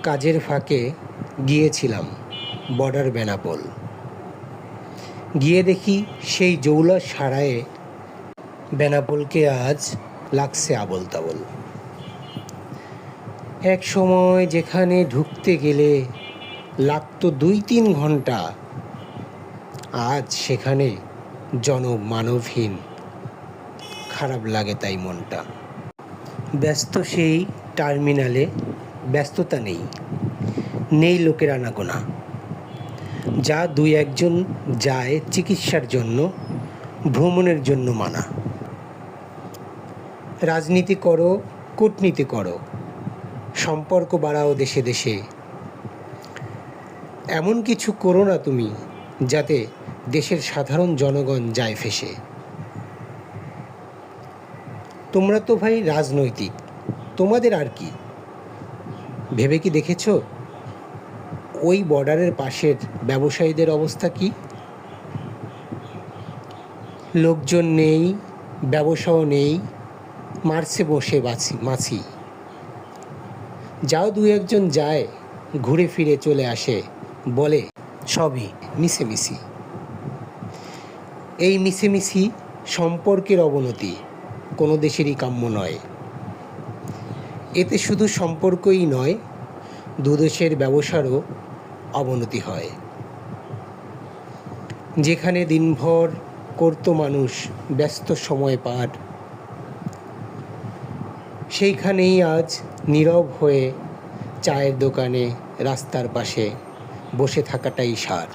কাজের ফাঁকে গিয়েছিলাম বর্ডার বেনাপোল। গিয়ে দেখি সেই জৌলার সারায়ে বেনাপোলকে আজ লাগছে আবোল তাবোল। এক সময় যেখানে ঢুকতে গেলে লাগতো 2-3 ঘন্টা, আজ সেখানে জনমানবহীন, খারাপ লাগে তাই মনটা। ব্যস্ত সেই টার্মিনালে ব্যস্ততা নেই লোকের আনাগোনা। যা 2-1 জন যায় চিকিৎসার জন্য, ভ্রমণের জন্য মানা। রাজনীতি করো, কূটনীতি করো, সম্পর্ক বাড়াও দেশে দেশে, এমন কিছু করো না তুমি যাতে দেশের সাধারণ জনগণ যায় ফেঁসে। তোমরা তো ভাই রাজনৈতিক, তোমাদের আর কি? ভেবে কি দেখেছ ওই বর্ডারের পাশের ব্যবসায়ীদের অবস্থা কি? লোকজন নেই, ব্যবসাও নেই, মারছে বসে মাছি। যাও 2-1 জন যায়, ঘুরে ফিরে চলে আসে, বলে সবই মিছেমিছি। এই মিছেমিছি সম্পর্কের অবনতি কোনো দেশেরই কাম্য নয়। এতে শুধু সম্পর্কই নয়, দুদেশের ব্যবসারও অবনতি হয়। যেখানে দিনভর করত মানুষ ব্যস্ত সময় পার, সেইখানেই আজ নীরব হয়ে চায়ের দোকানে, রাস্তার পাশে বসে থাকাটাই সার।